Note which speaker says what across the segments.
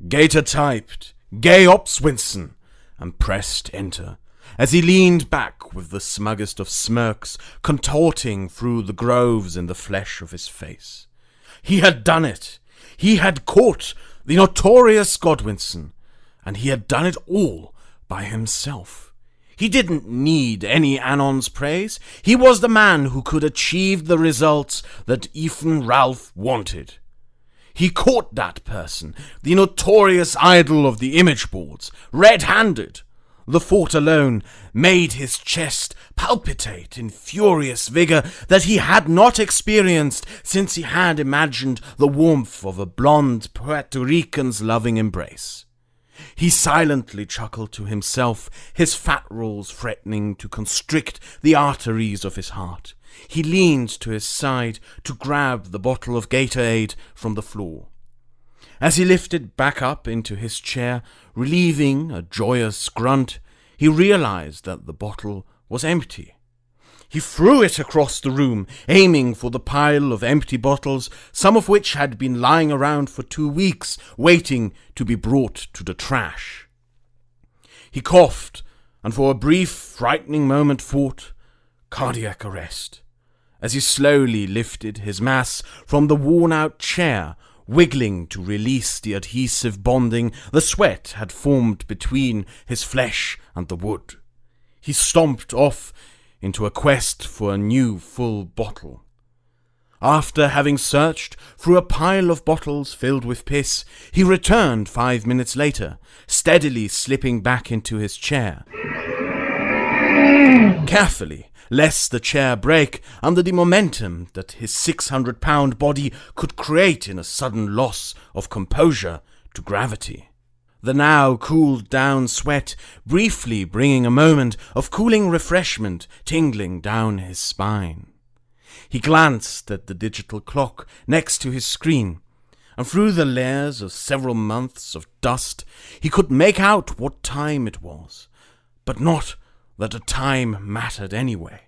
Speaker 1: Gator typed Gaydorops Winston and pressed enter as he leaned back with the smuggest of smirks contorting through the grooves in the flesh of his face. He had done it. He had caught the notorious Godwinson, and he had done it all by himself. He didn't need any Anon's praise. He was the man who could achieve the results that Ethan Ralph wanted. He caught that person, the notorious idol of the image boards, red-handed. The thought alone made his chest palpitate in furious vigor that he had not experienced since he had imagined the warmth of a blonde Puerto Rican's loving embrace. He silently chuckled to himself, his fat rolls threatening to constrict the arteries of his heart. He leaned to his side to grab the bottle of Gatorade from the floor. As he lifted back up into his chair, relieving a joyous grunt, he realized that the bottle was empty. He threw it across the room, aiming for the pile of empty bottles, some of which had been lying around for 2 weeks, waiting to be brought to the trash. He coughed, and for a brief, frightening moment thought, cardiac arrest, as he slowly lifted his mass from the worn-out chair, wiggling to release the adhesive bonding the sweat had formed between his flesh and the wood. He stomped off into a quest for a new full bottle. After having searched through a pile of bottles filled with piss, he returned 5 minutes later, steadily slipping back into his chair. Carefully, lest the chair break under the momentum that his 600-pound body could create in a sudden loss of composure to gravity. The now cooled down sweat briefly bringing a moment of cooling refreshment tingling down his spine. He glanced at the digital clock next to his screen, and through the layers of several months of dust he could make out what time it was, but not that the time mattered anyway.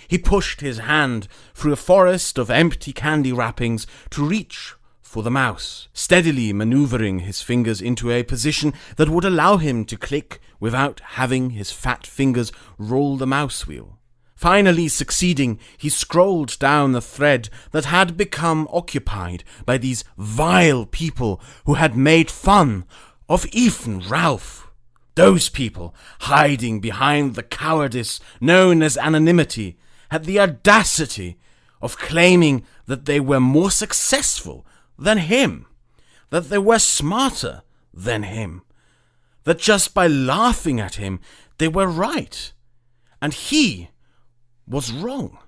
Speaker 1: He pushed his hand through a forest of empty candy wrappings to reach for the mouse, steadily maneuvering his fingers into a position that would allow him to click without having his fat fingers roll the mouse wheel. Finally succeeding, he scrolled down the thread that had become occupied by these vile people who had made fun of Ethan Ralph. Those people, hiding behind the cowardice known as anonymity, had the audacity of claiming that they were more successful than him, that they were smarter than him, that just by laughing at him they were right, and he was wrong.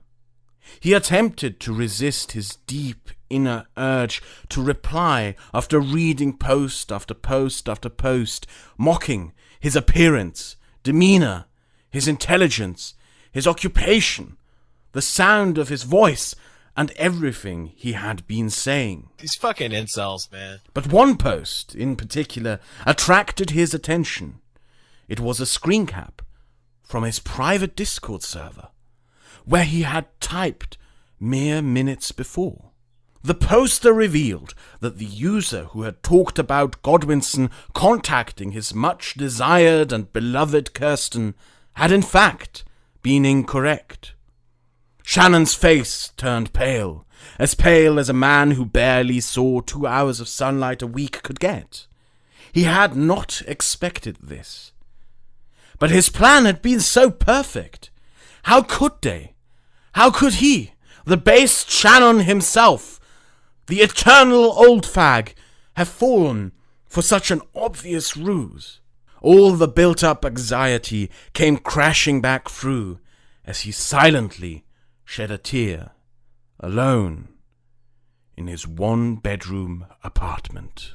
Speaker 1: He attempted to resist his deep inner urge to reply after reading post after post after post, mocking his appearance, demeanor, his intelligence, his occupation, the sound of his voice, and everything he had been saying.
Speaker 2: These fucking incels, man.
Speaker 1: But one post, in particular, attracted his attention. It was a screen cap from his private Discord server, where he had typed mere minutes before. The poster revealed that the user who had talked about Godwinson contacting his much-desired and beloved Kirsten had in fact been incorrect. Shannon's face turned pale as a man who barely saw 2 hours of sunlight a week could get. He had not expected this. But his plan had been so perfect. How could they? How could he, the base Shannon himself, the eternal old fag, have fallen for such an obvious ruse? All the built-up anxiety came crashing back through as he silently shed a tear, alone in his 1-bedroom apartment.